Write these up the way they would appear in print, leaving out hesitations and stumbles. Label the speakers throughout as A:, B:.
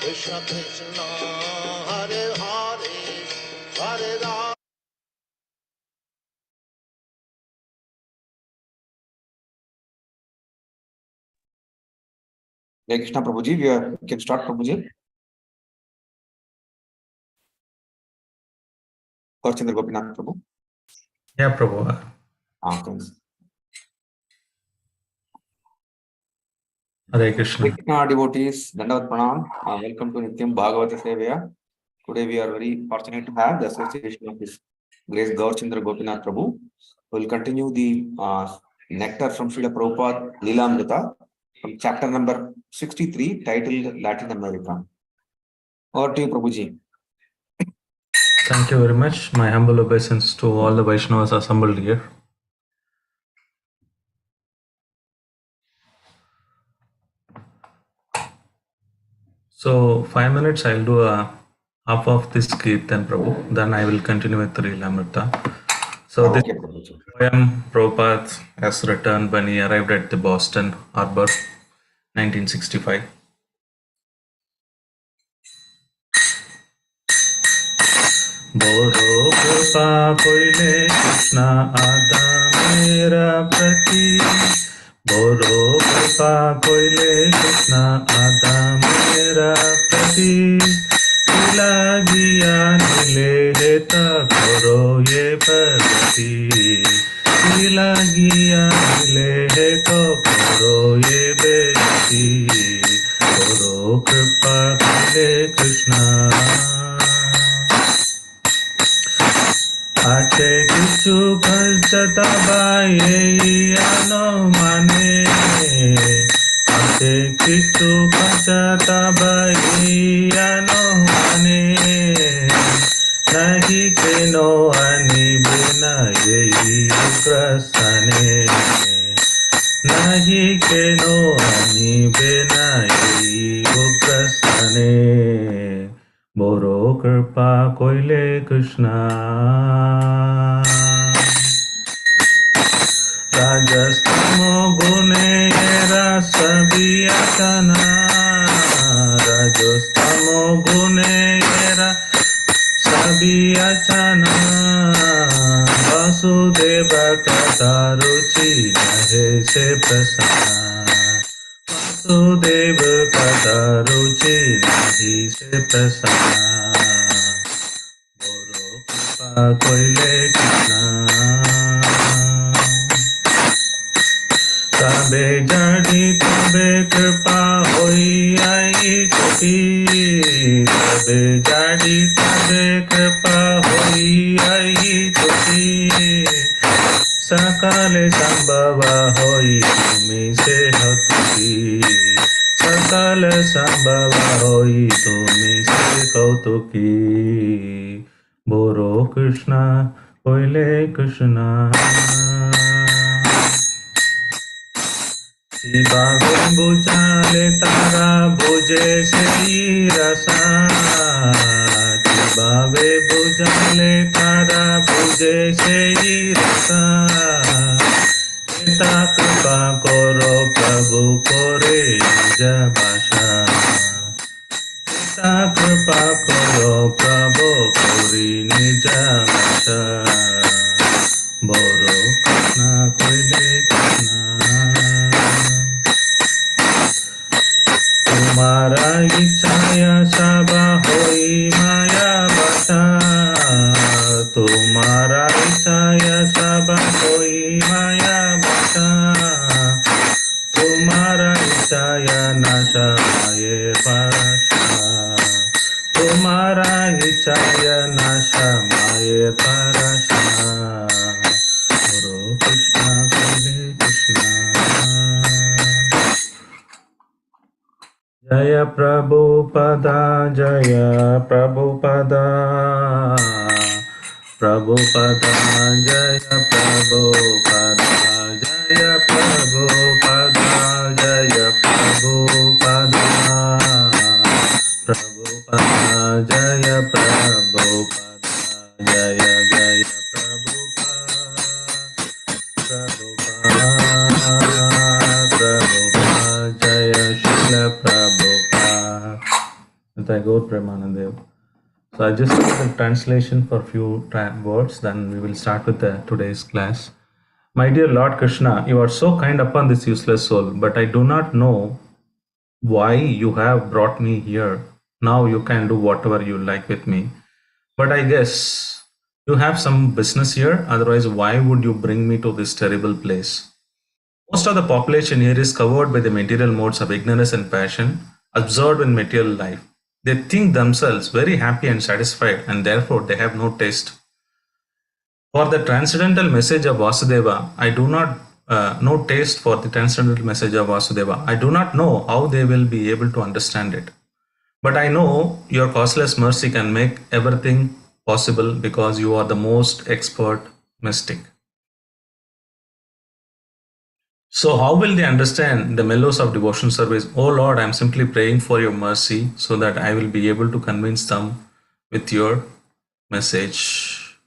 A: Krishna Krishna, Hare Hare, Hare Rama.
B: Hare Krishna, Prabhuji. We can start, Prabhuji. Gaurachandra Gopinath, Prabhu.
C: Yeah, Prabhu.
B: Thanks.
C: Hare Krishna.
B: Hare Krishna devotees, Dandavat Pranam. Welcome to Nityam Bhagavata Sevaya. Today we are very fortunate to have the association of His Grace Gaurachandra Gopinath Prabhu. We will continue the nectar from Srila Prabhupada Lilamrtha from chapter number 63 titled Latin America. Over to you, Prabhuji.
C: Thank you very much. My humble obeisance to all the Vaishnavas assembled here. So 5 minutes I'll do a half of this Kirtan, Prabhu. Then I will continue with Lilamrtha. So this poem Prabhupada has written when he arrived at the Boston Harbor, 1965. बोरो कृपा कोइले कृष्णा आदा मेरा प्रति बोरो कृपा कोइले कृष्णा आदा मेरा प्रति लागिया नीले हेता करो ये प्रगति लागिया नीले हे तो करो ये बेटी बोरो कृपा कोइले कृष्णा आचे किचु खर्चता बाये आनो माने आचे किचु खर्चता बाये आनो माने नहीं केनो आनी बिना यही उग्रस्थाने नहीं केनो आनी बिना यही उग्रस्थाने बोरो कृपा कोइले कृष्णा राजस्तमो गुणे रसबियाचना राजस्तमो गुणे रसबियाचना वासुदेव कथा रुचि नहे से प्रसन्न वासुदेव कथा रुचि नहीं से प्रसन्न बोरो कृपा कोइले कृष्णा तबे जड़ी तबे कृपा होई आई कोटी तबे जड़ी तबे कृपा होई आई कोटी सकल संभव होई तुमी से हतुकी सकल संभव होई तुमी से कौतुकी बोरो कृष्णा कोइले कृष्णा शिवावे बुझाले तारा बुझे से रसा शिवावे बुझाले तारा बुझे से रसा पिता कृपा करो प्रभु कोरे निज भाषा पिता कृपा करो प्रभु कोरी निज भाषा बोरो कृष्णा कोइले कृष्णा तुम्हारा इच्छाया सबा होई माया बसा तुम्हारा इच्छाया सबा होई माया बसा तुम्हारा इच्छाया नाशा माये परशा तुम्हारा इच्छाया नाशा माये परशा गुरु कृष्णा कोइले कृष्णा जय प्रभुपदा जय प्रभुपदा प्रभुपदा जय प्रभुपदा जय प्रभुपदा जय प्रभुपदा प्रभुपदा जय प्रभुपदा जय जय Prabhupada Prabhupada Prabhupada Nitai Gaur Premanandev. So I just did the translation for a few words, then we will start with today's class. My dear Lord Krishna, you are so kind upon this useless soul, but I do not know why you have brought me here. Now you can do whatever you like with me. But I guess you have some business here, otherwise, why would you bring me to this terrible place? Most of the population here is covered by the material modes of ignorance and passion, absorbed in material life. They think themselves very happy and satisfied, and therefore they have no taste. For the transcendental message of Vasudeva, I do not no taste for the transcendental message of Vasudeva. I do not know how they will be able to understand it. But I know your causeless mercy can make everything possible because you are the most expert mystic. So, how will they understand the mellows of devotion service? Oh Lord, I am simply praying for your mercy so that I will be able to convince them with your message.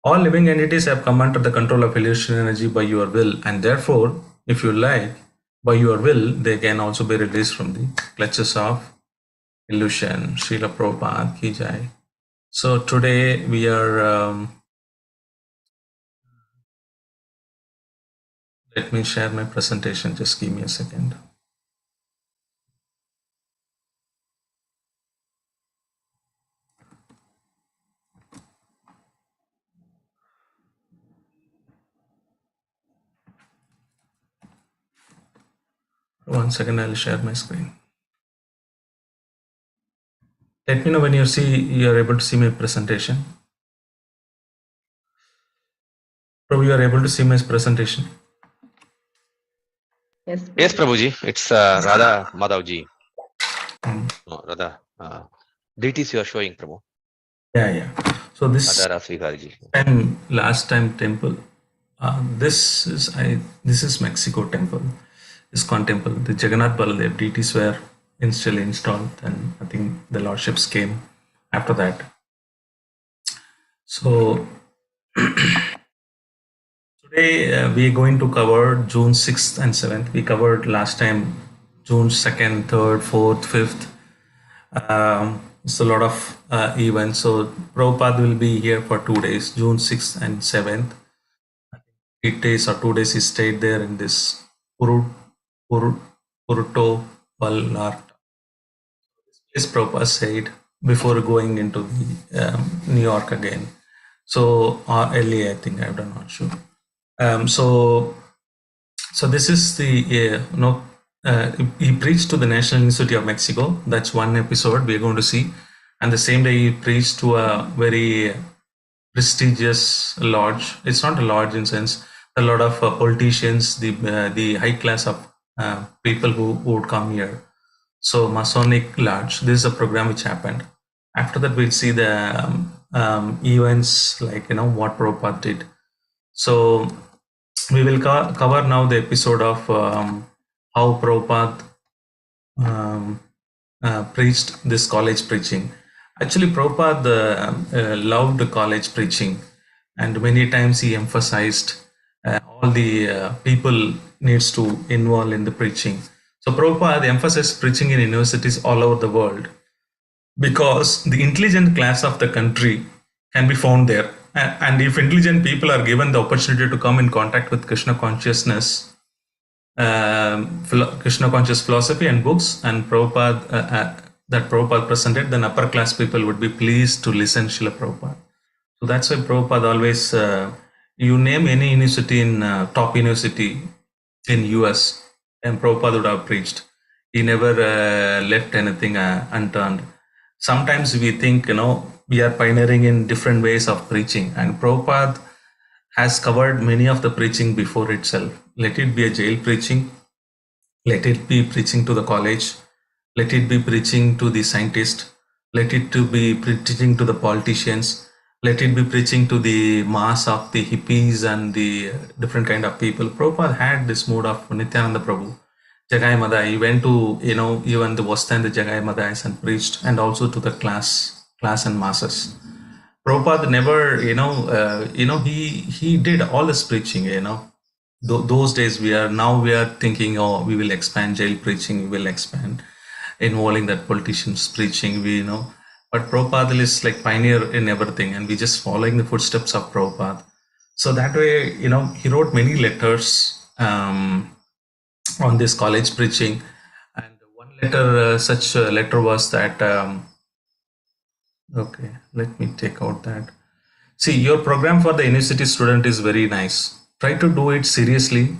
C: All living entities have come under the control of illusion energy by your will, and therefore, if you like, by your will, they can also be released from the clutches of illusion. Srila Prabhupada Ki Jai. So today we are, let me share my presentation, just give me a second. One second, I'll share my screen. Let me know when you're able to see my presentation. Prabhu, you are able to see my presentation.
D: Yes, Prabhuji. It's Radha Madhavji. No, Radha. Deities you are showing, Prabhu.
C: Yeah. So this
D: Radha Rasvikarji.
C: last time temple. This is Mexico temple. ISKCON temple. The Jagannath Baladev deities were initially installed, and I think the lordships came after that. So today we are going to cover June 6th and 7th. We covered last time June 2nd, 3rd, 4th, 5th. It's a lot of events. So Prabhupada will be here for 2 days, June 6th and 7th. 8 days or 2 days he stayed there in this Puerto Vallarta. This Prabhupada said before going into the New York again. So LA, I think, I'm not sure. So this is the he preached to the National Institute of Mexico. That's one episode we're going to see. And the same day he preached to a very prestigious lodge. It's not a lodge in sense. A lot of politicians, the high class of people who would come here. So Masonic Lodge. This is a program which happened. After that, we'll see the events like what Prabhupada did. So we will cover now the episode of how Prabhupada preached this college preaching. Actually, Prabhupada loved college preaching, and many times he emphasized all the people needs to involve in the preaching. So Prabhupada emphasized preaching in universities all over the world because the intelligent class of the country can be found there. And if intelligent people are given the opportunity to come in contact with Krishna consciousness, Krishna conscious philosophy and books, and Prabhupada that Prabhupada presented, then upper class people would be pleased to listen Srila Prabhupada. So that's why Prabhupada always, you name any university in top university in US, and Prabhupada would have preached. He never left anything unturned. Sometimes we think, we are pioneering in different ways of preaching, and Prabhupada has covered many of the preaching before itself. Let it be a jail preaching, let it be preaching to the college, let it be preaching to the scientist, let it to be preaching to the politicians, let it be preaching to the mass of the hippies and the different kind of people. Prabhupada had this mode of Nityananda Prabhu. Jagai Madai, he went to, even the Western, the Jagai Madais and preached, and also to the class and masses. Prabhupada never, he did all this preaching, those days we are thinking, we will expand jail preaching, we will expand. involving that politicians preaching, but Prabhupada is like pioneer in everything, and we just following the footsteps of Prabhupada. So that way, he wrote many letters on this college preaching, and one letter, such a letter was that, okay, let me take out that. See, your program for the university student is very nice. Try to do it seriously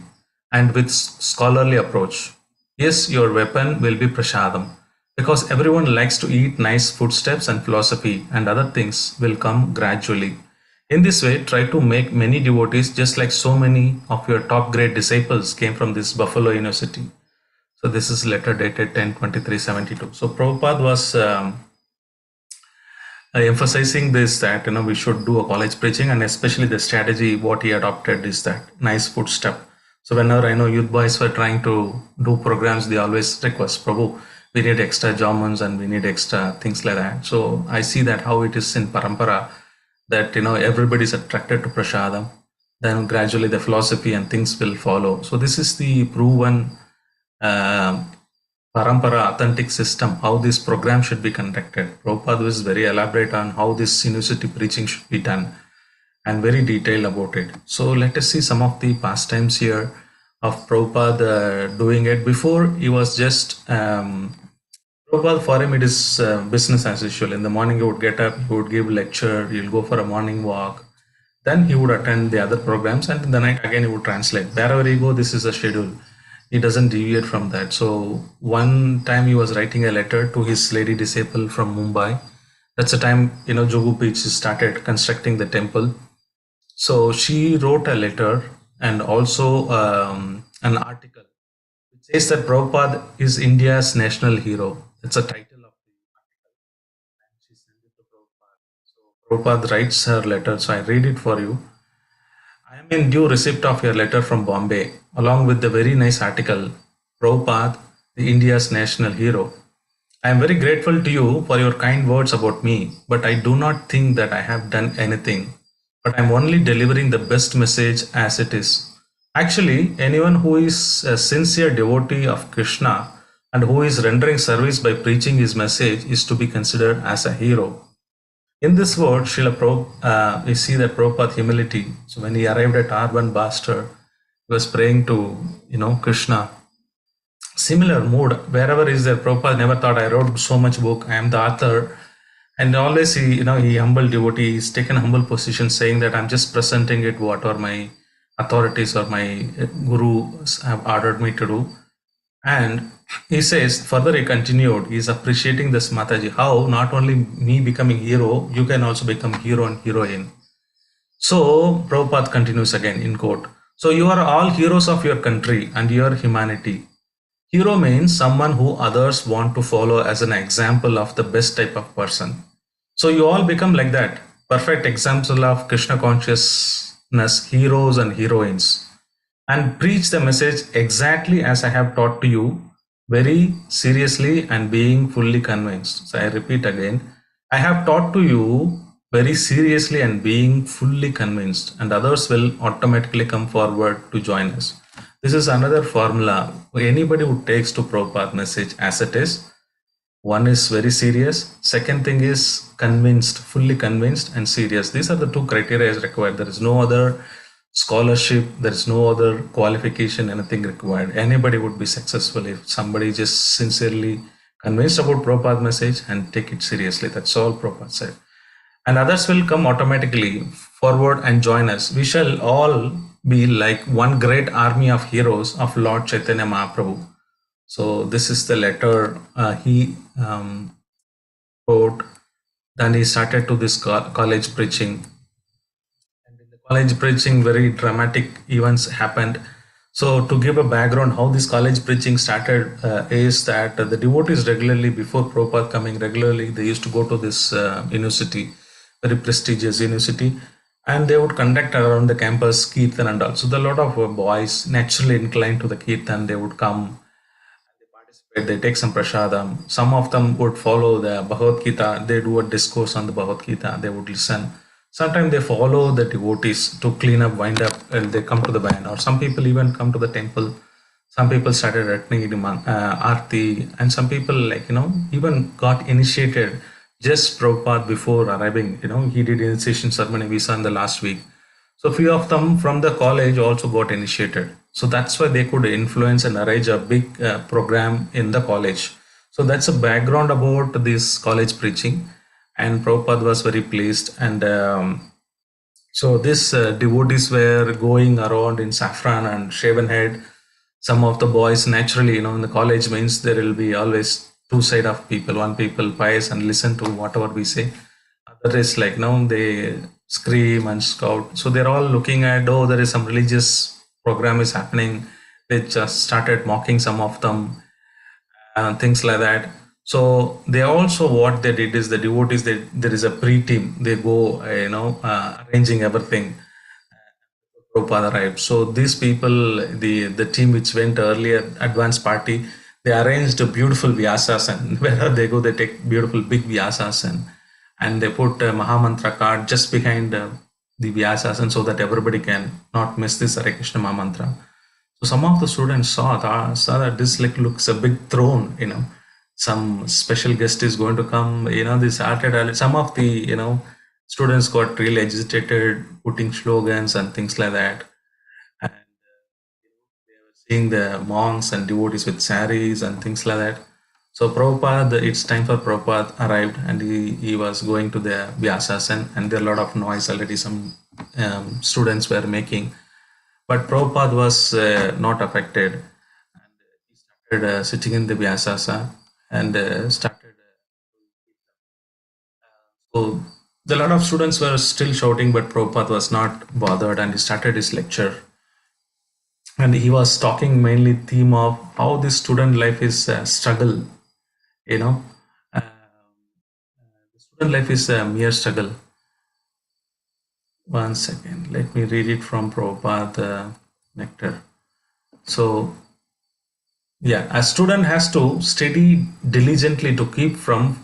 C: and with scholarly approach. Yes, your weapon will be prasadam, because everyone likes to eat nice footsteps, and philosophy and other things will come gradually. In this way, try to make many devotees, just like so many of your top grade disciples came from this Buffalo University. So this is letter dated 10/23/72. So Prabhupada was emphasizing this, that we should do a college preaching, and especially the strategy what he adopted is that nice footstep. So whenever I know youth boys were trying to do programs, they always request, Prabhu, we need extra Jamans and we need extra things like that. So I see that how it is in parampara, that everybody is attracted to prasadam, then gradually the philosophy and things will follow. So this is the proven parampara authentic system, how this program should be conducted. Prabhupada was very elaborate on how this university preaching should be done, and very detailed about it. So let us see some of the pastimes here of Prabhupada doing it. Before, he was just Prabhupada, for him it is business as usual. In the morning he would get up, he would give lecture, he'll go for a morning walk, then he would attend the other programs, and in the night again he would translate. Wherever he go, this is a schedule. He doesn't deviate from that. So one time he was writing a letter to his lady disciple from Mumbai. That's the time Jogu Beach started constructing the temple. So she wrote a letter and also an article which says that Prabhupada is India's national hero. It's a title of the article, and she sent it to Prabhupada. So Prabhupada writes her letter. So I read it for you. I am in due receipt of your letter from Bombay, along with the very nice article, Prabhupada, the India's national hero. I am very grateful to you for your kind words about me, but I do not think that I have done anything. But I am only delivering the best message as it is. Actually, anyone who is a sincere devotee of Krishna and who is rendering service by preaching his message is to be considered as a hero. In this word, we see that Prabhupada humility. So when he arrived at R1 Bastar, he was praying to, Krishna. Similar mood, wherever is there, Prabhupada never thought, I wrote so much book, I am the author. And always he humble devotee, he's taken a humble position, saying that I'm just presenting it, what are my authorities or my gurus have ordered me to do. And he says, further he continued, he's appreciating this Mataji, how not only me becoming hero, you can also become hero and heroine. So Prabhupada continues again in quote, so you are all heroes of your country and your humanity. Hero means someone who others want to follow as an example of the best type of person. So you all become like that, perfect example of Krishna consciousness, heroes and heroines, and preach the message exactly as I have taught to you, very seriously and being fully convinced. So I repeat again, I have taught to you very seriously and being fully convinced, and others will automatically come forward to join us. This is another formula. Anybody who takes to Prabhupada message as it is, one is very serious. Second thing is convinced, fully convinced and serious. These are the two criteria is required. There is no other scholarship, there is no other qualification, anything required. Anybody would be successful if somebody just sincerely convinced about Prabhupada message and take it seriously. That's all Prabhupada said. And others will come automatically forward and join us. We shall all be like one great army of heroes of Lord Chaitanya Mahaprabhu. So this is the letter he wrote. Then he started to this college preaching. And in the college preaching, very dramatic events happened. So to give a background, how this college preaching started is that the devotees regularly, before Prabhupada coming regularly, they used to go to this university, very prestigious university, and they would conduct around the campus kirtan and all. So there are a lot of boys naturally inclined to the kirtan. They would come and they participate. They take some prasadam. Some of them would follow the Bhagavad Gita. They do a discourse on the Bhagavad Gita. They would listen. Sometimes they follow the devotees to clean up, wind up, and they come to the van. Or some people even come to the temple. some people started attending Aarti, and some people, like, even got initiated just Prabhupada before arriving. He did initiation ceremony visa in the last week. So few of them from the college also got initiated. So that's why they could influence and arrange a big program in the college. So that's a background about this college preaching, and Prabhupada was very pleased. And so these devotees were going around in saffron and shaven head. Some of the boys, naturally, in the college means there will be always two side of people. One people pious and listen to whatever we say. Other is like, they scream and scout. So they're all looking at, oh, there is some religious program is happening. They just started mocking some of them and things like that. So they also, what they did is, the devotees, there is a pre-team. They go, arranging everything. Prabhupada arrived. So these people, the team which went earlier, advanced party, they arranged a beautiful Vyasasan. Wherever they go, they take beautiful big Vyasasan, and they put a Mahamantra card just behind the Vyasasan, so that everybody can not miss this Hare Krishna Mahamantra. So some of the students saw that this looks a big throne, some special guest is going to come, they started, some of the, students got really agitated, putting slogans and things like that. And they were seeing the monks and devotees with saris and things like that. So Prabhupada, it's time for Prabhupada arrived, and he was going to the Vyasasan, and there are a lot of noise already some students were making. But Prabhupada was not affected, and he started sitting in the Vyasasa and started. So a lot of students were still shouting, but Prabhupada was not bothered, and he started his lecture. And he was talking mainly theme of how this student life is a struggle. The student life is a mere struggle. One second, let me read it from Prabhupada Nectar. So, yeah, a student has to study diligently to keep from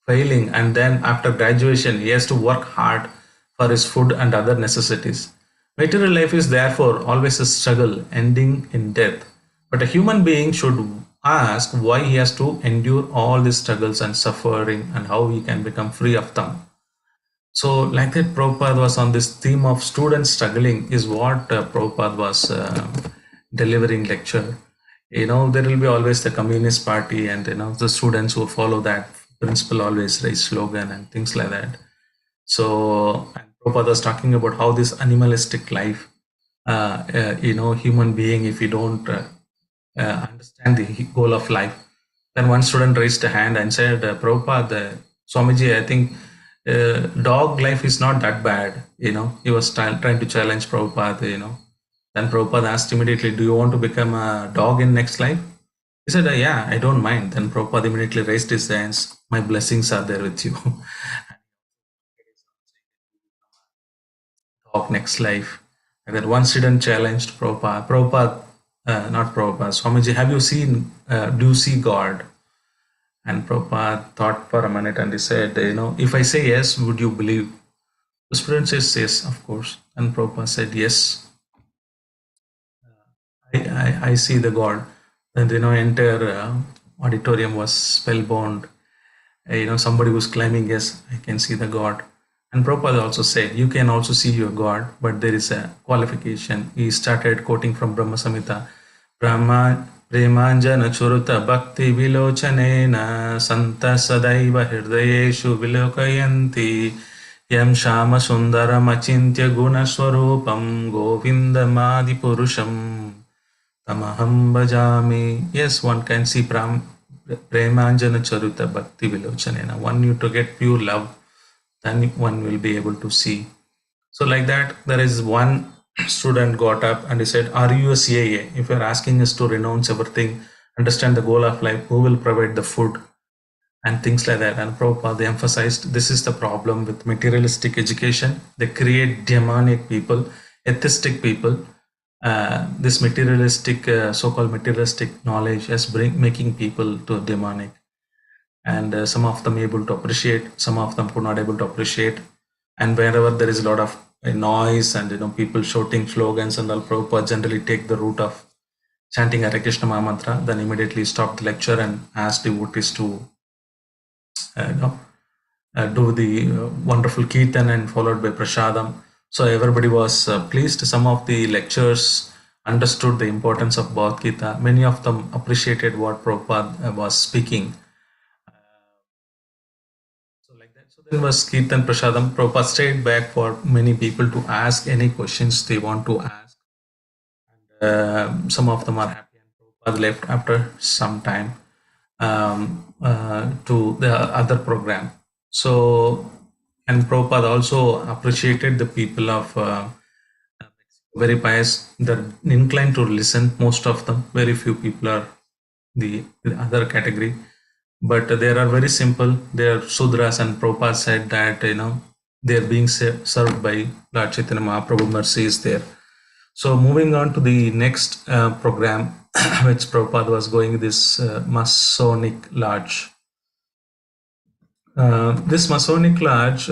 C: failing, and then after graduation, he has to work hard for his food and other necessities. Material life is therefore always a struggle ending in death. But a human being should ask why he has to endure all these struggles and suffering, and how he can become free of them. So, like that, Prabhupada was on this theme of students struggling, is what Prabhupada was delivering lecture. There will be always the Communist Party, and the students who follow that principle always raise slogan and things like that. So, and Prabhupada was talking about how this animalistic life, human being, if you don't understand the goal of life. Then one student raised a hand and said, Prabhupada, Swamiji, I think dog life is not that bad. He was trying to challenge Prabhupada. Then Prabhupada asked immediately, do you want to become a dog in next life? He said, yeah, I don't mind. Then Prabhupada immediately raised his hands. My blessings are there with you. Dog next life. And then one student challenged Prabhupada, not Prabhupada, Swamiji, have you seen, do you see God? And Prabhupada thought for a minute, and he said, if I say yes, would you believe? The student says yes, of course. And Prabhupada said, yes, I see the God. And entire auditorium was spellbound. Somebody was claiming, yes, I can see the God. And Prabhupada also said, you can also see your God, but there is a qualification. He started quoting from Brahma Samhita. Brahma Premanjana Churuta Bhakti Vilochanena Santa Sadaiva Hirdayeshu Vilokayanti Yam Shama Sundaram Achintya Guna Swarupam Govindamadi Purusham Tamaham Bhajami. Yes, one can see Premanjana Charuta Bhakti Vilochanena. One need to get pure love, then one will be able to see. So like that, there is one student got up and he said, are you a CAA? If you're asking us to renounce everything, understand the goal of life, who will provide the food and things like that? And Prabhupada emphasized, this is the problem with materialistic education. They create demonic people, atheistic people. This materialistic, so-called materialistic knowledge is making people to demonic. And some of them able to appreciate, some of them could not able to appreciate. And wherever there is a lot of a noise and people shouting slogans and all, Prabhupada generally take the route of chanting Hare Krishna Mahamantra, then immediately stop the lecture and ask devotees to do the wonderful kirtan and followed by prasadam. So everybody was pleased. Some of the lecturers understood the importance of Bhagavad Gita. Many of them appreciated what Prabhupada was speaking. So like that. So then was kirtan prasadam. Prabhupada stayed back for many people to ask any questions they want to ask. And some of them are happy, and Prabhupada left after some time to the other program. So, and Prabhupada also appreciated the people of very pious, they're inclined to listen, most of them. Very few people are the other category, but they are very simple. They are Sudras, and Prabhupada said that they are being served by Lord Chaitanya Mahaprabhu. Mercy is there. So moving on to the next program, which Prabhupada was going, this Masonic Lodge. This Masonic Lodge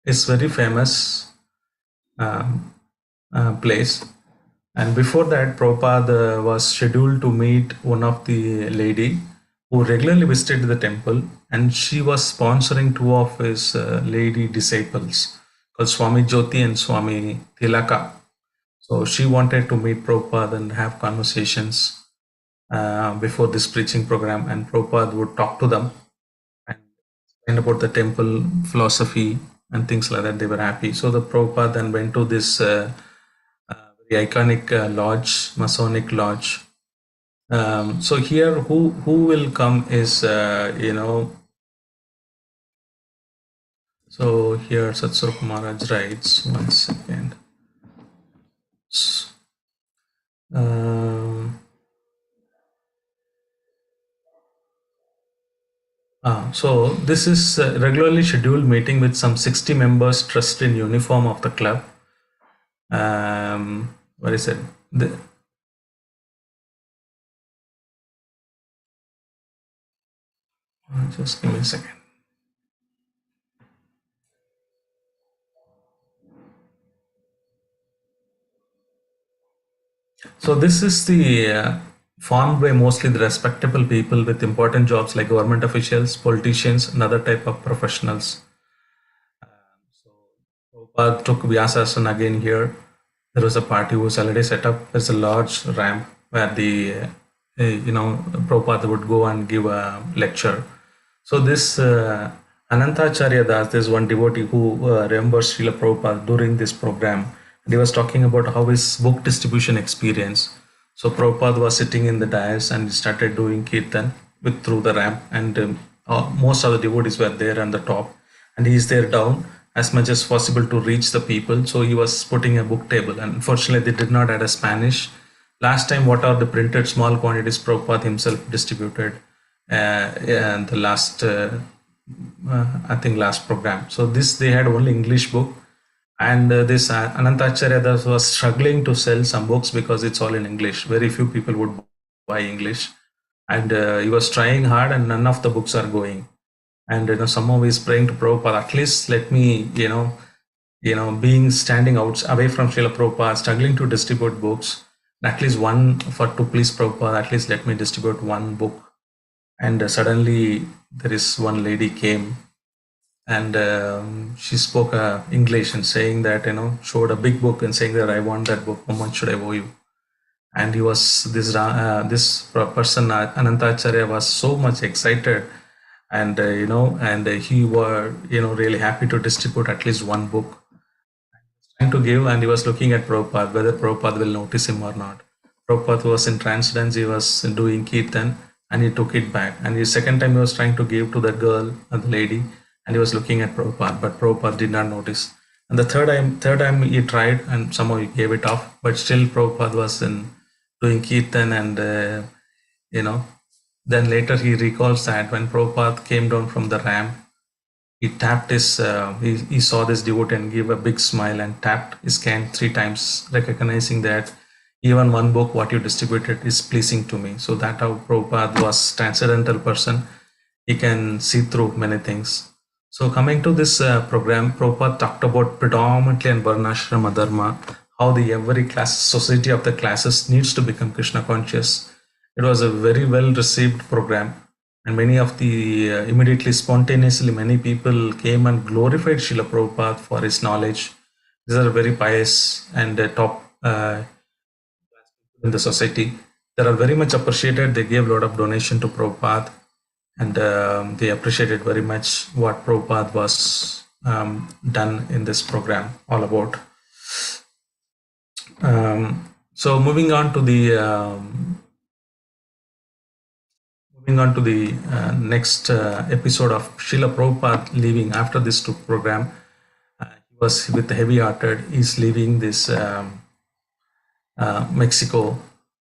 C: is very famous place. And before that, Prabhupada was scheduled to meet one of the lady who regularly visited the temple, and she was sponsoring two of his lady disciples called Swami Jyoti and Swami Tilaka. So she wanted to meet Prabhupada and have conversations before this preaching program, and Prabhupada would talk to them and explain about the temple philosophy and things like that. They were happy. So the Prabhupada then went to this very iconic lodge, Masonic lodge. So here, who will come is So here Satsvarup Maharaj writes, one second. So this is a regularly scheduled meeting with some 60 members dressed in uniform of the club. What is it? Just give me a second. So this is the formed by mostly the respectable people with important jobs like government officials, politicians, and other type of professionals. So Prabhupada took Vyasasana again here. There was a party was already set up. There's a large ramp where the Prabhupada would go and give a lecture. So this Anantacharya Das, there's one devotee who remembers Srila Prabhupada during this program. And he was talking about how his book distribution experience. So Prabhupada was sitting in the dais and he started doing kirtan through the ramp, and most of the devotees were there on the top, and he is there down as much as possible to reach the people. So he was putting a book table, and unfortunately they did not add a Spanish. Last time, what are the printed small quantities Prabhupada himself distributed and the last I think last program. So this, they had only English book, and this Anantacharya Das was struggling to sell some books because it's all in English. Very few people would buy English, and he was trying hard, and none of the books are going. And somehow he's praying to Prabhupada, at least let me, being standing out away from Srila Prabhupada, struggling to distribute books, at least one to please Prabhupada, at least let me distribute one book. And suddenly there is one lady came, and she spoke English and saying that, showed a big book and saying that I want that book, how much should I owe you? And he was, this person, Anantacharya, was so much excited, and he were really happy to distribute at least one book, trying to give, and he was looking at Prabhupada, whether Prabhupada will notice him or not. Prabhupada was in transcendence, he was doing kirtan, and he took it back. And the second time he was trying to give to the girl, the lady, and he was looking at Prabhupada, but Prabhupada did not notice. And the third time he tried, and somehow he gave it off, but still Prabhupada was doing kirtan, and then later he recalls that when Prabhupada came down from the ramp, he tapped his, he saw this devotee and gave a big smile and tapped his cane 3 times, recognizing that even one book what you distributed is pleasing to me. So that how Prabhupada was transcendental person. He can see through many things. So coming to this program, Prabhupada talked about predominantly in Varnashrama Dharma, how the every class society of the classes needs to become Krishna conscious. It was a very well received program, and many of the immediately spontaneously many people came and glorified Srila Prabhupada for his knowledge. These are very pious and top in the society. They are very much appreciated. They gave a lot of donation to Prabhupada, and they appreciated very much what Prabhupada was done in this program all about. So moving on to the next episode of Srila Prabhupada leaving after this program. He was with heavy-hearted. He's leaving this Mexico.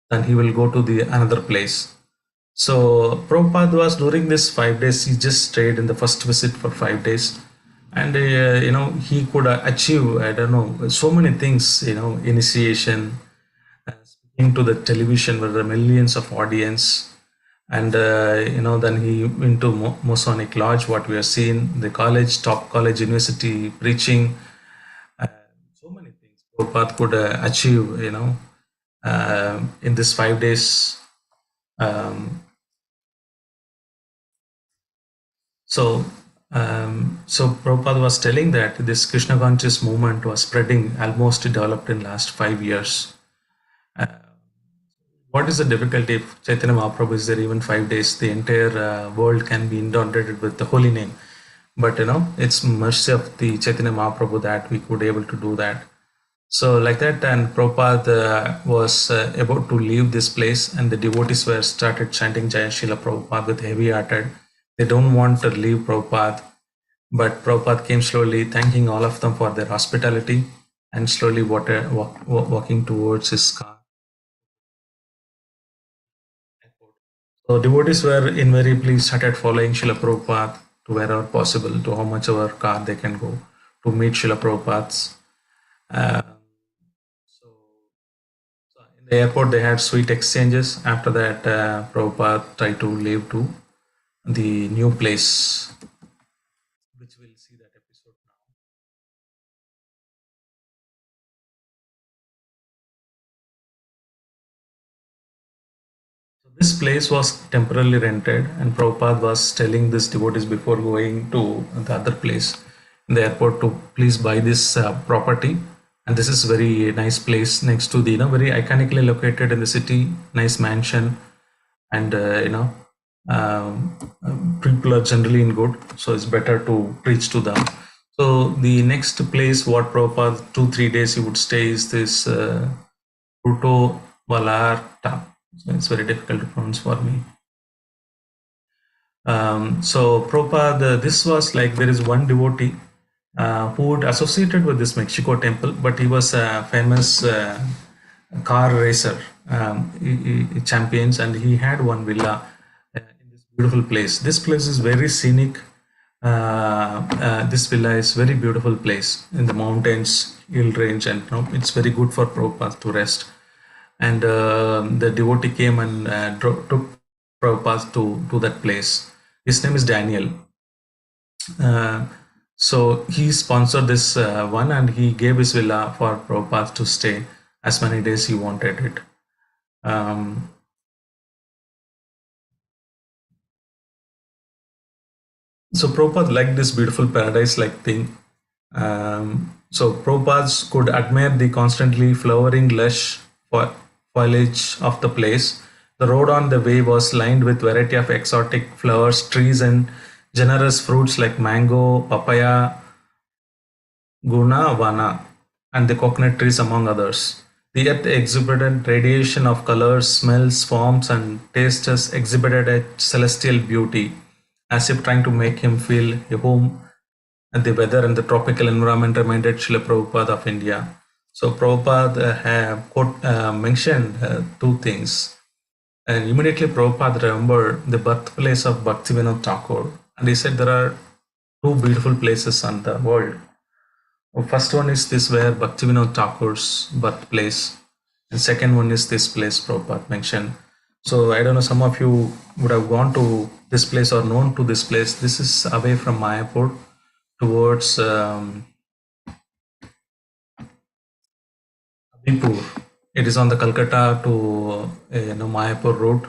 C: Then he will go to the another place. So Prabhupada was during this 5 days. He just stayed in the first visit for 5 days, and he could achieve so many things. Initiation, speaking to the television with the millions of audience. And then he went to Masonic Lodge, what we have seen, the college, top college, university, preaching, so many things Prabhupada could achieve, in this 5 days. So Prabhupada was telling that this Krishna conscious movement was spreading, almost developed in last 5 years. What is the difficulty if Chaitanya Mahaprabhu is there even 5 days? The entire world can be inundated with the holy name. But it's mercy of the Chaitanya Mahaprabhu that we could able to do that. So like that, and Prabhupada was about to leave this place, and the devotees were started chanting Jaya Srila Prabhupada with heavy-hearted. They don't want to leave Prabhupada, but Prabhupada came slowly, thanking all of them for their hospitality, and slowly walking towards his car. So devotees were invariably started following Srila Prabhupada to wherever possible, to how much our car they can go to meet Srila Prabhupada's. So in the airport they had sweet exchanges. After that, Prabhupada tried to leave to the new place, which we'll see that episode now. So this place was temporarily rented, and Prabhupada was telling these devotees before going to the other place in the airport to please buy this property. And this is very nice place next to the very iconically located in the city, nice mansion, and people are generally in good, so it's better to preach to them. So the next place what Prabhupada 2-3 days he would stay is this Puerto Vallarta. So it's very difficult to pronounce for me. So Prabhupada, this was like there is one devotee who would associated with this Mexico temple, but he was a famous car racer, he champions, and he had one villa in this beautiful place. This place is very scenic. This villa is very beautiful place in the mountains, hill range, and it's very good for Prabhupada to rest. And the devotee came and took Prabhupada to that place. His name is Daniel. So he sponsored this one, and he gave his villa for Prabhupada to stay as many days he wanted it. So Prabhupada liked this beautiful paradise-like thing. So Prabhupada could admire the constantly flowering lush foliage of the place. The road on the way was lined with variety of exotic flowers, trees, and generous fruits like mango, papaya, guanabana, and the coconut trees, among others. The earth exhibited radiation of colors, smells, forms, and tastes exhibited a celestial beauty, as if trying to make him feel a home. And the weather and the tropical environment reminded Srila Prabhupada of India. So Prabhupada mentioned 2 things. And immediately Prabhupada remembered the birthplace of Bhaktivinoda Thakur. And he said there are 2 beautiful places on the world. The first one is this where Bhaktivinoda Thakur's birthplace. And second one is this place Prabhupada mentioned. So I don't know, some of you would have gone to this place or known to this place. This is away from Mayapur. towards Habibpur. It is on the Calcutta to Mayapur road.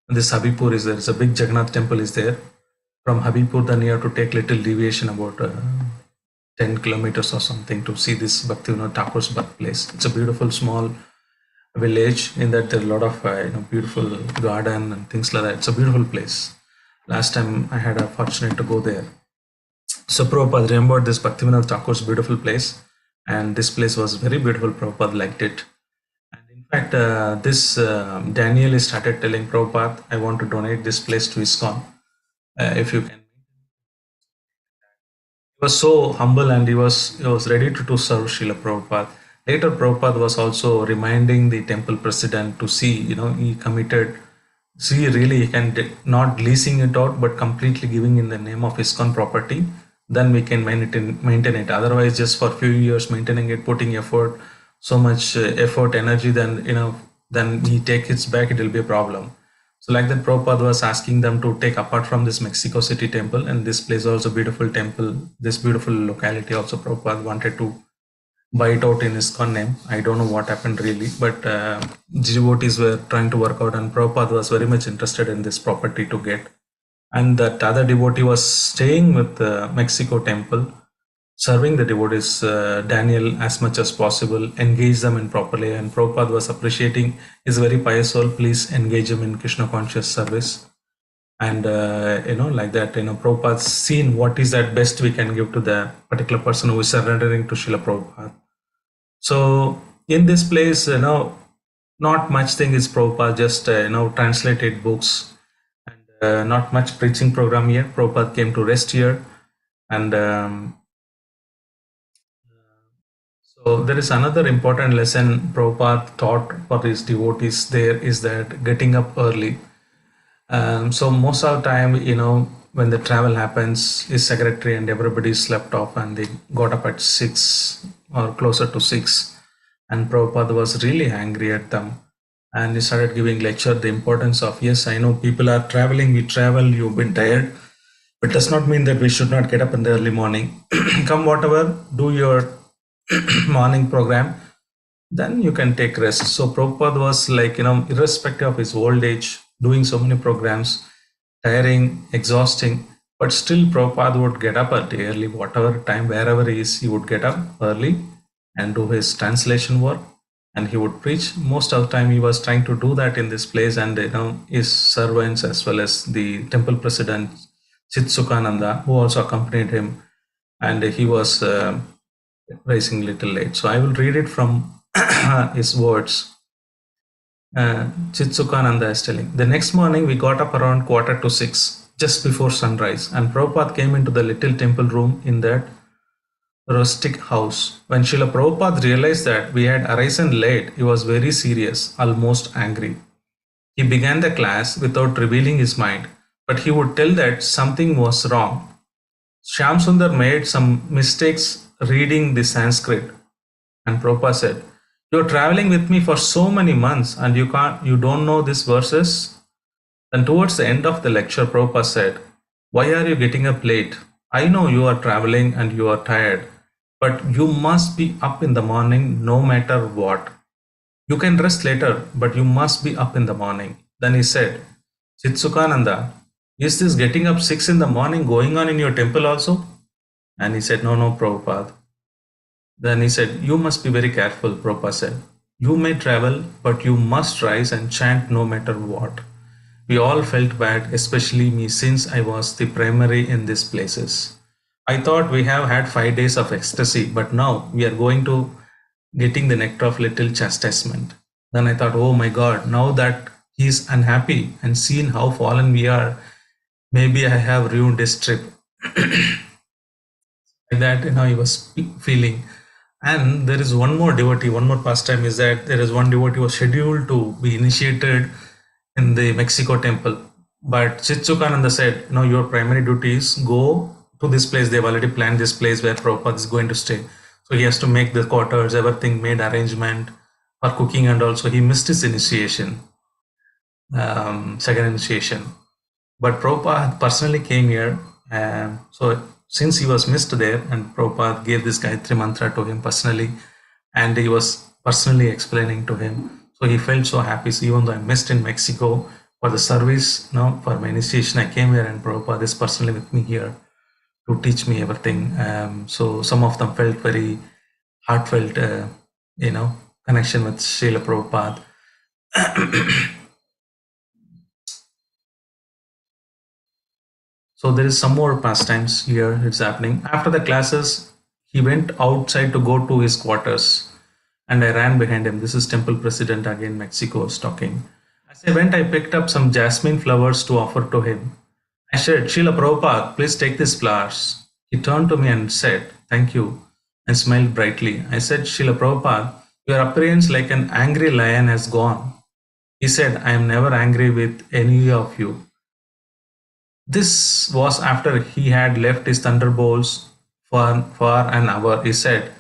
C: And this Habibpur is there. It's a big Jagannath temple is there. From Habibpur, then you have to take little deviation about 10 kilometers or something to see this Bhaktivinoda Thakur's birthplace. It's a beautiful small village. In that there are a lot of beautiful garden and things like that. It's a beautiful place. Last time I had a fortunate to go there. So Prabhupada remembered this Bhaktivinoda Thakur's beautiful place, and this place was very beautiful. Prabhupada liked it. And in fact, this Daniel started telling Prabhupada, I want to donate this place to ISKCON. If you can. He was so humble and he was ready to serve Srila Prabhupada. Later, Prabhupada was also reminding the temple president to see, he committed, see really he can not leasing it out, but completely giving in the name of ISKCON property. Then we can maintain it. Otherwise, just for a few years maintaining it, putting effort, so much effort, energy, then he take it back, it will be a problem. So like that, Prabhupada was asking them to take apart from this Mexico City temple, and this place also beautiful temple, this beautiful locality also Prabhupada wanted to buy it out in ISKCON name. I don't know what happened really, but devotees were trying to work out, and Prabhupada was very much interested in this property to get. And that other devotee was staying with the Mexico temple, serving the devotees, Daniel, as much as possible, engage them in properly. And Prabhupada was appreciating his very pious soul, please engage him in Krishna conscious service. And, like that, Prabhupada's seen what is that best we can give to the particular person who is surrendering to Srila Prabhupada. So in this place, not much thing is Prabhupada, just, translated books, and not much preaching program here. Prabhupada came to rest here. And so there is another important lesson Prabhupada taught for his devotees there is that getting up early. So most of the time, when the travel happens, his secretary and everybody slept off and they got up at 6 or closer to 6. And Prabhupada was really angry at them. And he started giving lecture, the importance of, yes, I know people are traveling, we travel, you've been tired, but does not mean that we should not get up in the early morning. Come whatever, do your morning program, then you can take rest. So Prabhupada was like, irrespective of his old age, doing so many programs, tiring, exhausting, but still Prabhupada would get up at early, whatever time, wherever he is, he would get up early and do his translation work, and he would preach. Most of the time he was trying to do that in this place, and his servants as well as the temple president Chitsukananda, who also accompanied him, and he was rising little late. So I will read it from his words. Chitsukananda is telling, the next morning we got up around 5:45, just before sunrise, and Prabhupada came into the little temple room in that rustic house. When Srila Prabhupada realized that we had arisen late, he was very serious, almost angry. He began the class without revealing his mind, but he would tell that something was wrong. Shyam Sundar made some mistakes reading the Sanskrit, and Prabhupada said, "You're traveling with me for so many months and you don't know these verses?" Then towards the end of the lecture, Prabhupada said, "Why are you getting up late? I know you are traveling and you are tired, but you must be up in the morning no matter what. You can rest later, but you must be up in the morning." Then he said, "Chitsukananda, is this getting up 6 in the morning going on in your temple also?" And he said, No, Prabhupada. Then he said, "You must be very careful," Prabhupada said. "You may travel, but you must rise and chant no matter what." We all felt bad, especially me, since I was the primary in these places. I thought we have had 5 days of ecstasy, but now we are going to getting the nectar of little chastisement. Then I thought, oh my God, now that he is unhappy and seen how fallen we are, maybe I have ruined his trip. Like that, he was feeling. And there is one more devotee, one more pastime is that there is one devotee who was scheduled to be initiated in the Mexico temple. But Chitsukananda said, your primary duty is go to this place. They've already planned this place where Prabhupada is going to stay. So he has to make the quarters, everything, made arrangement for cooking, and also he missed his initiation, second initiation. But Prabhupada personally came here. So since he was missed there, and Prabhupada gave this Gayatri mantra to him personally, and he was personally explaining to him. So he felt so happy. So even though I missed in Mexico for the service, for my initiation, I came here, and Prabhupada is personally with me here to teach me everything. So some of them felt very heartfelt, connection with Srila Prabhupada. So there is some more pastimes here. It's happening. After the classes, he went outside to go to his quarters, and I ran behind him. This is temple president again, Mexico, was talking. As I went, I picked up some jasmine flowers to offer to him. I said, Srila Prabhupada, please take these flowers. He turned to me and said, thank you, and smiled brightly. I said, Srila Prabhupada, your appearance like an angry lion has gone. He said, I am never angry with any of you. This was after he had left his thunderbolts for an hour. He said,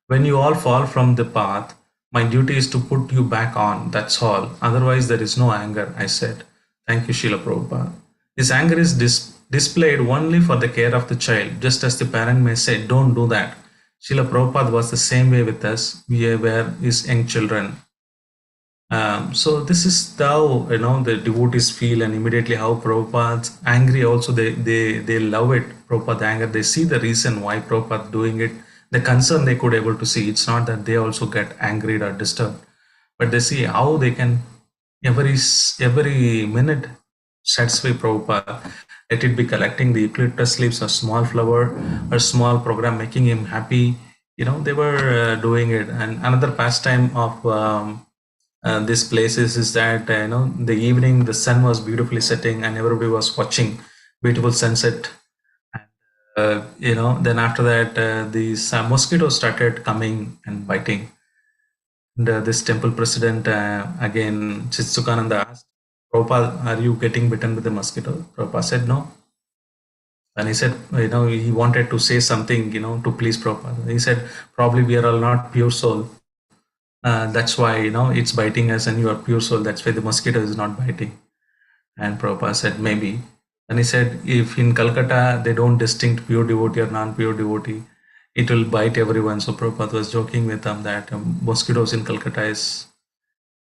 C: when you all fall from the path, my duty is to put you back on. That's all. Otherwise, there is no anger. I said, thank you, Srila Prabhupada. This anger is displayed only for the care of the child, just as the parent may say, don't do that. Srila Prabhupada was the same way with us. We were his young children. So this is how the devotees feel, and immediately how Prabhupada's angry also, they love it. Prabhupada anger, they see the reason why Prabhupada doing it, the concern they could able to see. It's not that they also get angry or disturbed, but they see how they can every minute satisfy Prabhupada. Let it be collecting the eucalyptus leaves, a small flower, or small program making him happy. They were doing it. And another pastime of this place is that the evening the sun was beautifully setting and everybody was watching beautiful sunset. Then after that these mosquitoes started coming and biting. And this temple president again, Chitsukananda, asked, Prabhupada, are you getting bitten with the mosquito? Prabhupada said no. And he said, he wanted to say something, to please Prabhupada. He said, probably we are all not pure soul. That's why it's biting us, and you are pure soul. That's why the mosquito is not biting. And Prabhupada said maybe. And he said, if in Calcutta they don't distinct pure devotee or non-pure devotee, it will bite everyone. So Prabhupada was joking with them that mosquitoes in Calcutta is,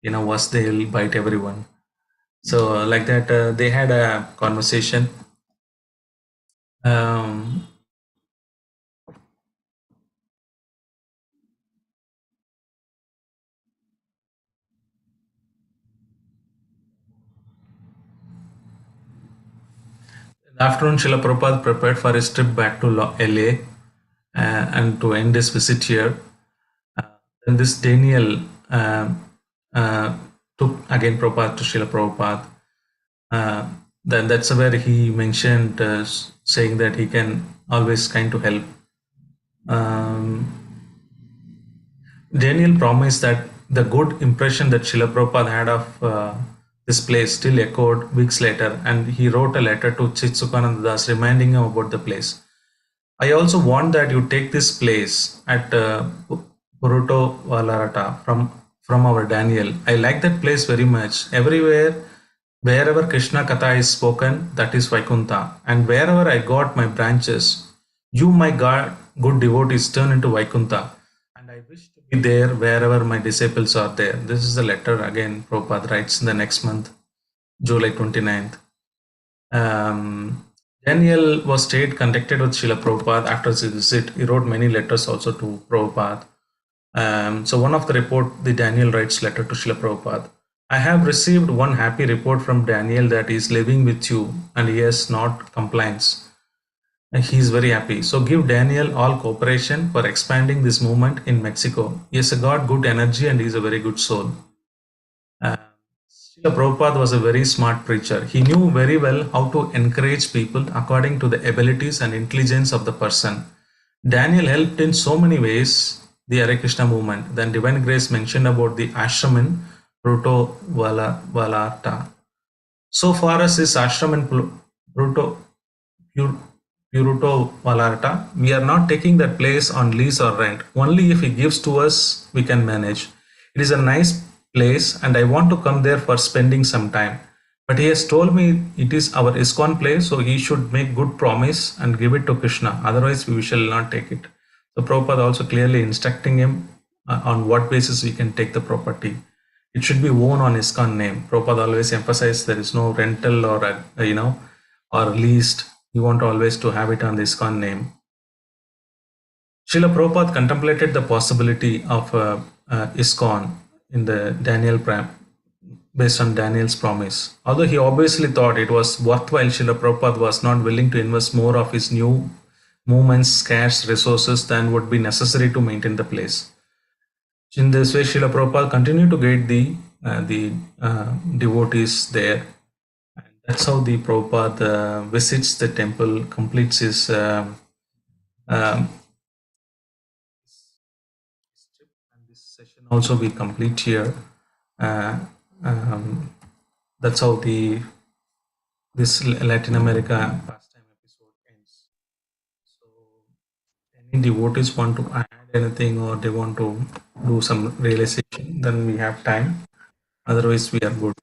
C: worse, they'll bite everyone. So like that, they had a conversation. In the afternoon, Srila Prabhupada prepared for his trip back to LA and to end his visit here. Then this Daniel took again Prabhupada to Srila Prabhupada. Then that's where he mentioned saying that he can always kind to help. Daniel promised that the good impression that Srila Prabhupada had of this place still echoed weeks later, and he wrote a letter to Chitsukananda Das reminding him about the place. I also want that you take this place at Puruto Valarata from our Daniel. I like that place very much. Everywhere, wherever Krishna Katha is spoken, that is Vaikuntha. And wherever I got my branches, you, my God, good devotees, turn into Vaikuntha. And I wish to be there wherever my disciples are there. This is the letter again Prabhupada writes in the next month, July 29th. Daniel was stayed connected with Srila Prabhupada after his visit. He wrote many letters also to Prabhupada. So one of the report, the Daniel writes letter to Srila Prabhupada. I have received one happy report from Daniel that he is living with you and he has not complaints. And he is very happy. So give Daniel all cooperation for expanding this movement in Mexico. He has got good energy and he is a very good soul. Srila Prabhupada was a very smart preacher. He knew very well how to encourage people according to the abilities and intelligence of the person. Daniel helped in so many ways the Hare Krishna movement. Then Divine Grace mentioned about the ashram in Puruto Valarta. So far as this ashram in Puruto Valarta, we are not taking that place on lease or rent. Only if he gives to us, we can manage. It is a nice place and I want to come there for spending some time. But he has told me it is our ISKCON place, so he should make good promise and give it to Krishna. Otherwise, we shall not take it. So Prabhupada also clearly instructing him on what basis we can take the property. It should be owned on ISKCON name. Prabhupada always emphasized there is no rental or or leased. You want always to have it on the ISKCON name. Srila Prabhupada contemplated the possibility of ISKCON in the based on Daniel's promise. Although he obviously thought it was worthwhile, Srila Prabhupada was not willing to invest more of his new movement's scarce resources than would be necessary to maintain the place. In this way, Srila Prabhupada continued to guide the devotees there. And that's how the Prabhupada visits the temple, completes his um, and this session also we complete here. That's how this Latin America pastime episode ends. So, any devotees want to add anything or they want to do some realization, then we have time. Otherwise, we are good.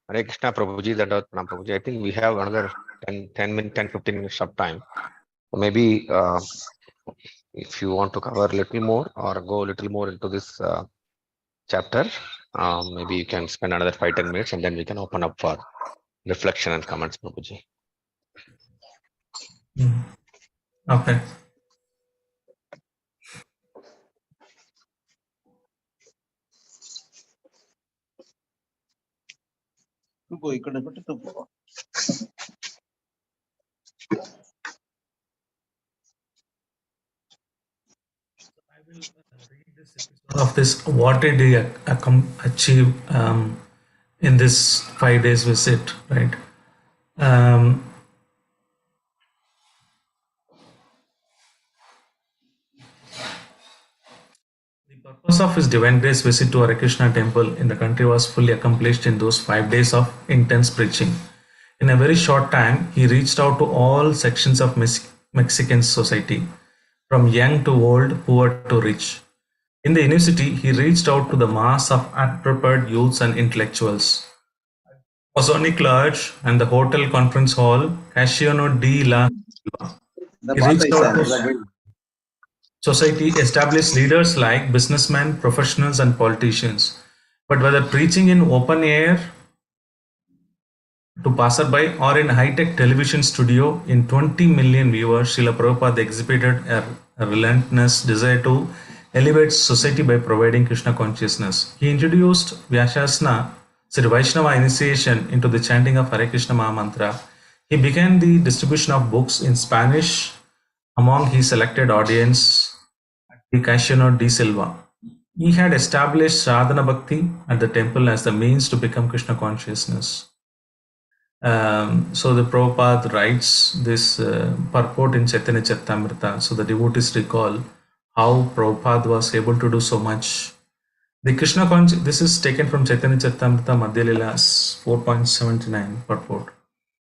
D: Hare Krishna Prabhuji, Prabhuji. I think we have another 10 minutes, 10-15 minutes of time. So maybe if you want to cover a little more or go a little more into this chapter, maybe you can spend another 5-10 minutes and then we can open up for reflection and comments, Prabhuji.
C: Okay. Of this, what did he achieve in this 5 days visit, right? The purpose of his divine grace visit to Hare Krishna temple in the country was fully accomplished in those 5 days of intense preaching. In a very short time, he reached out to all sections of Mexican society, from young to old, poor to rich. In the university, he reached out to the mass of unprepared youths and intellectuals. Masonic Lodge and the Hotel Conference Hall, Casino de la Silva. He reached out to society, established leaders like businessmen, professionals, and politicians. But whether preaching in open air to passerby or in high-tech television studio in 20 million viewers, Srila Prabhupada exhibited a relentless desire to elevate society by providing Krishna consciousness. He introduced Vaishnava initiation into the chanting of Hare Krishna Maha Mantra. He began the distribution of books in Spanish among his selected audience at the Casino de Silva. He had established Sadhana Bhakti at the temple as the means to become Krishna consciousness. So the Prabhupada writes this purport in Chaitanya Charitamrita. So the devotees recall how Prabhupada was able to do so much. The Krishna consciousness, this is taken from Chaitanya Charitamrita Madhya Leela's 4.79 purport.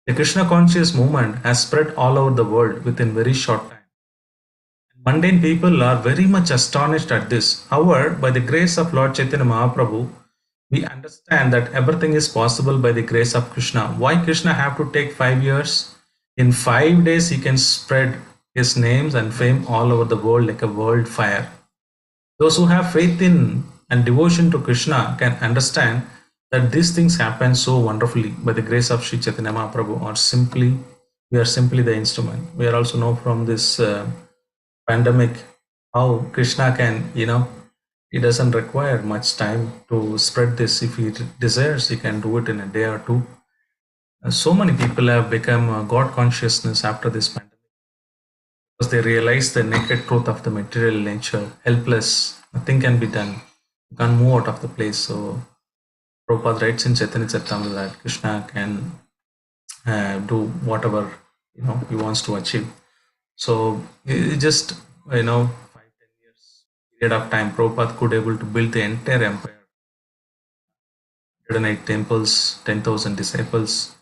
C: The Krishna conscious movement has spread all over the world within very short time. Mundane people are very much astonished at this. However, by the grace of Lord Chaitanya Mahaprabhu, we understand that everything is possible by the grace of Krishna. Why Krishna have to take 5 years? In 5 days, he can spread his names and fame all over the world like a world fire. Those who have faith in and devotion to Krishna can understand that these things happen so wonderfully by the grace of Sri Chaitanya Mahaprabhu, or we are simply the instrument. We are also know from this pandemic how Krishna can, he doesn't require much time to spread this. If he desires, he can do it in a day or two. So many people have become God consciousness after this pandemic because they realize the naked truth of the material nature, helpless, nothing can be done. You can't move out of the place. So Prabhupada writes in Chaitanya Charitamrita that Krishna can do whatever he wants to achieve. So it just 5-10 years period of time, Prabhupada could able to build the entire empire. 108 temples, 10,000 disciples,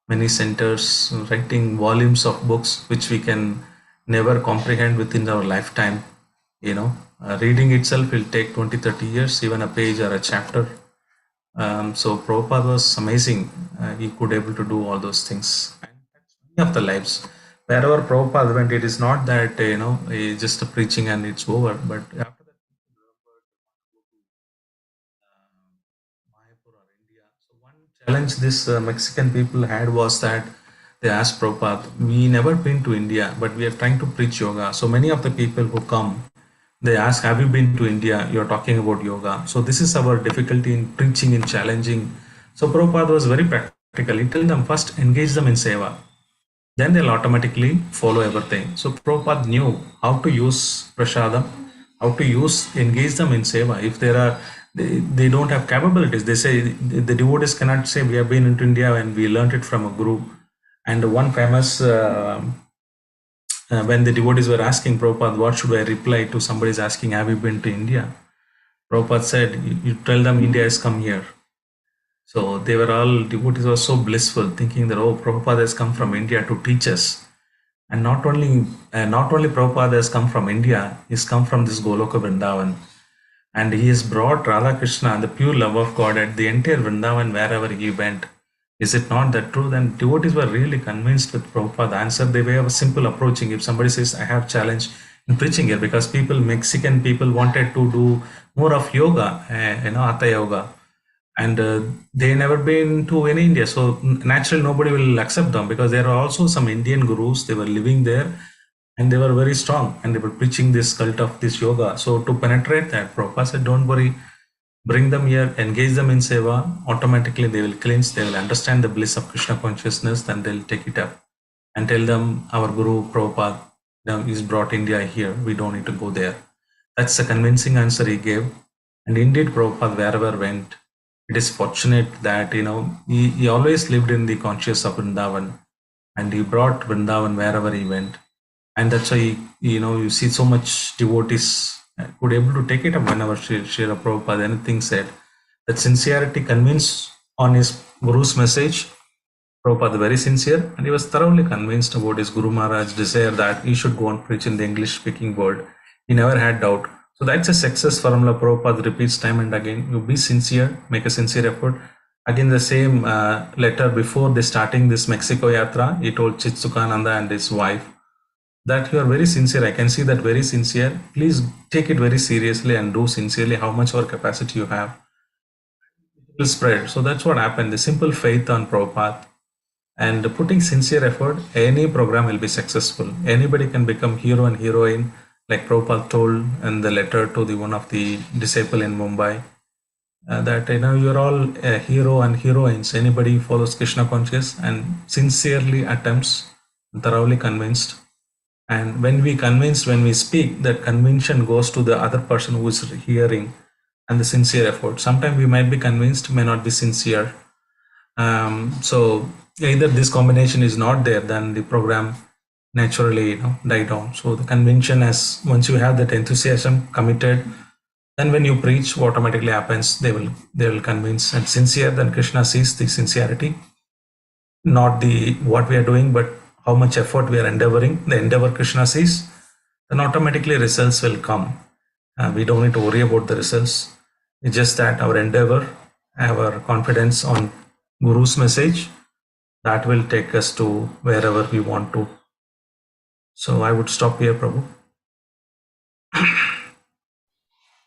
C: many centers, writing volumes of books which we can never comprehend within our lifetime. Reading itself will take 20-30 years, even a page or a chapter. So Prabhupada was amazing. He could able to do all those things. And that's many of the lives. Wherever Prabhupada went, it is not that just a preaching and it's over. But after that, people remembered they want to go to Mayapur or India. So one challenge this Mexican people had was that they asked Prabhupada, "We never been to India, but we are trying to preach yoga." So many of the people who come, they ask, "Have you been to India? You're talking about yoga." So this is our difficulty in preaching, in challenging. So Prabhupada was very practical. He told them first engage them in seva, then they'll automatically follow everything. So Prabhupada knew how to use prasadam, how to engage them in seva. If there are, they don't have capabilities. They say the devotees cannot say we have been into India and we learned it from a guru. And one famous, when the devotees were asking Prabhupada, what should I reply to somebody is asking, have you been to India? Prabhupada said, you tell them India has come here. So they were all, devotees were so blissful, thinking that, oh, Prabhupada has come from India to teach us. And not only Prabhupada has come from India, he's come from this Goloka Vrindavan. And he has brought Radha Krishna, the pure love of God, at the entire Vrindavan wherever he went. Is it not that true? Then devotees were really convinced with Prabhupada answer. They were a simple approaching. If somebody says, I have challenge in preaching here, because Mexican people wanted to do more of yoga, Hatha yoga. And they never been to any India. So naturally, nobody will accept them because there are also some Indian gurus. They were living there and they were very strong and they were preaching this cult of this yoga. So to penetrate that, Prabhupada said, don't worry, bring them here, engage them in seva, automatically they will cleanse, they will understand the bliss of Krishna consciousness, then they'll take it up and tell them our Guru Prabhupada is brought India here, we don't need to go there. That's a convincing answer he gave. And indeed, Prabhupada wherever went, it is fortunate that he always lived in the conscious of Vrindavan and he brought Vrindavan wherever he went. And that's why you see so much devotees could able to take it up whenever Srila Prabhupada anything said. That sincerity convinced on his Guru's message. Prabhupada very sincere and he was thoroughly convinced about his Guru Maharaj's desire that he should go and preach in the English speaking world. He never had doubt. So that's a success formula Prabhupada repeats time and again. You be sincere, make a sincere effort. Again, the same letter before the starting this Mexico Yatra, he told Chitsukananda and his wife that you are very sincere. I can see that very sincere. Please take it very seriously and do sincerely how much our capacity you have. It will spread. So that's what happened. The simple faith on Prabhupada and putting sincere effort, any program will be successful. Anybody can become hero and heroine, like Prabhupada told in the letter to the one of the disciple in Mumbai, that you're all a hero and heroines. Anybody follows Krishna conscious and sincerely attempts, thoroughly convinced. And when we speak, that conviction goes to the other person who is hearing and the sincere effort. Sometimes we might be convinced, may not be sincere. So either this combination is not there, then the program naturally die down. So the convention, as once you have that enthusiasm committed, then when you preach, what automatically happens, they will convince and sincere. Then Krishna sees the sincerity, not the what we are doing, but how much effort we are endeavoring. The endeavor Krishna sees, then automatically results will come. We don't need to worry about the results. It's just that our endeavor, our confidence on Guru's message, that will take us to wherever we want to. So I would stop here, Prabhu.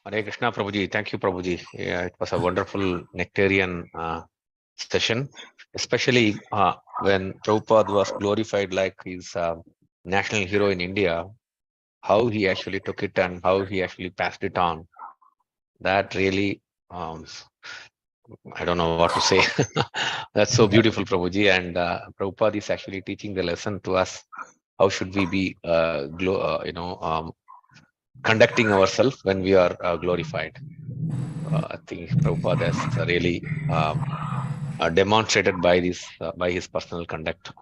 D: Hare Krishna, Prabhuji. Thank you, Prabhuji. Yeah, it was a wonderful nectarian session, especially when Prabhupada was glorified like his national hero in India, how he actually took it and how he actually passed it on. That really, I don't know what to say. That's so beautiful, Prabhuji. And Prabhupada is actually teaching the lesson to us. How should we be, conducting ourselves when we are glorified? I think Prabhupada has really demonstrated by this by his personal conduct.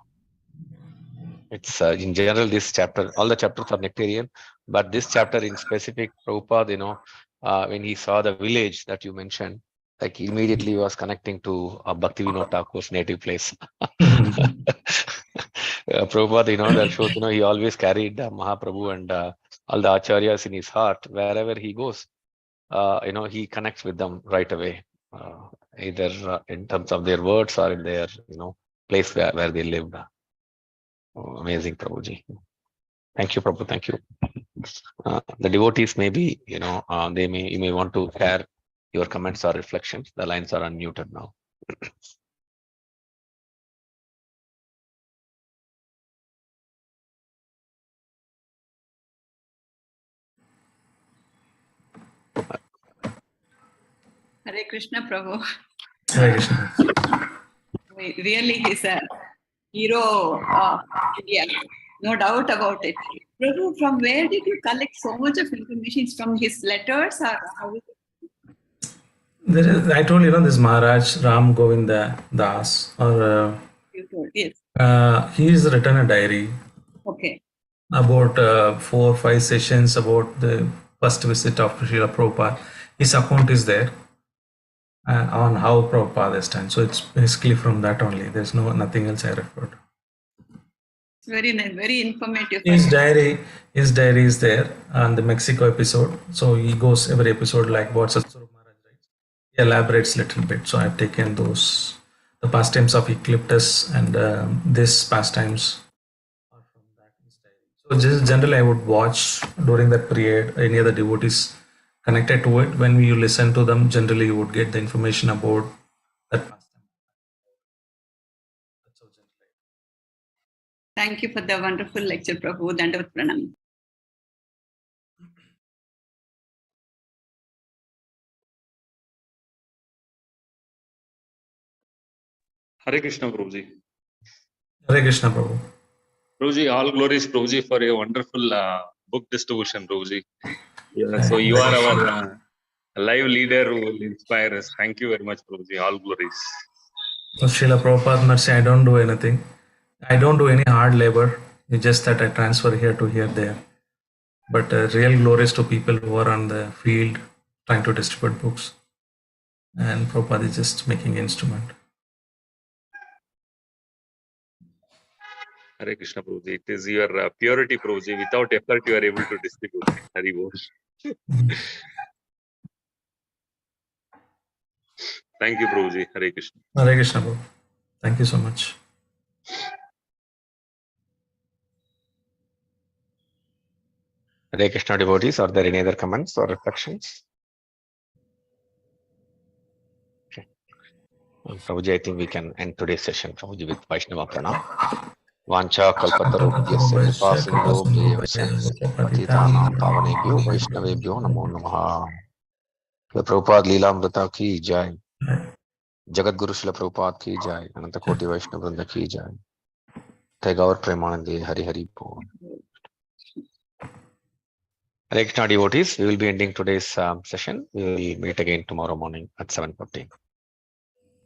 D: It's in general this chapter, all the chapters are nectarian, but this chapter in specific, Prabhupada, when he saw the village that you mentioned, like he immediately was connecting to Bhaktivinoda Thakur's native place. Prabhupada, that shows, he always carried Mahaprabhu and all the acharyas in his heart wherever he goes. He connects with them right away. either in terms of their words or in their, place where they lived. Oh, amazing, Prabhuji. Thank you, Prabhu. Thank you. The devotees maybe, you may want to share your comments or reflections. The lines are unmuted now.
E: Hare Krishna, Prabhu.
C: Hare Krishna.
E: Really, he's a hero of India. No doubt about it. Prabhu, from where did you collect so much of information? From his letters or how?
C: I told this Maharaj Ram Govinda Das, or
E: You told, yes.
C: he's written a diary
E: Okay.
C: about 4 or 5 sessions about the first visit of Srila Prabhupada. His account is there on how Prabhupada stands. So it's basically from that only. There's nothing else I referred.
E: It's very nice, very informative.
C: His diary is there on the Mexico episode. So he goes every episode like what Satsuru Maharaj writes. He elaborates a little bit. So I've taken those, the pastimes of Ecliptus and this pastimes are from that his diary. So just generally I would watch during that period any other devotees connected to it. When you listen to them, generally you would get the information about that pastime. That's how generally.
E: Thank you for the wonderful lecture, Prabhu. Dandavat Pranam.
F: Hare Krishna, Prabhuji.
C: Hare Krishna, Prabhu.
F: Prabhuji, all glories, Prabhuji, for a wonderful book distribution, Prabhuji. Yeah, so you are our live leader who will inspire us. Thank you very much, Prabhuji. All glories.
C: So Srila Prabhupada mercy, I don't do anything. I don't do any hard labor. It's just that I transfer here to here, there. But real glories to people who are on the field trying to distribute books. And Prabhupada is just making instrument.
F: Hare Krishna, Prabhuji. It is your purity, Prabhuji. Without effort, you are able to distribute. Hari Bol. Thank you, Prabhuji. Hare Krishna.
C: Hare Krishna, Prabhu. Thank you so much.
D: Hare Krishna, devotees. Are there any other comments or reflections? Okay. Prabhuji, I think we can end today's session, Prabhuji, with Vaishnava Pranam. Vancha kalpatarubhyasya kripa sindhu patitanam pavanebhyo Vaishnavebhyo namo namaha. Srila Prabhupada Lilamrtha ki jai. Jagat Guru Srila Prabhupada ki jai. Ananta Koti Vaishnava Vrinda ki jai. Jai Gaur Premanande Hari Hari Bol. Hare Krishna, devotees. We will be ending today's session. We will meet again tomorrow morning at 7:15.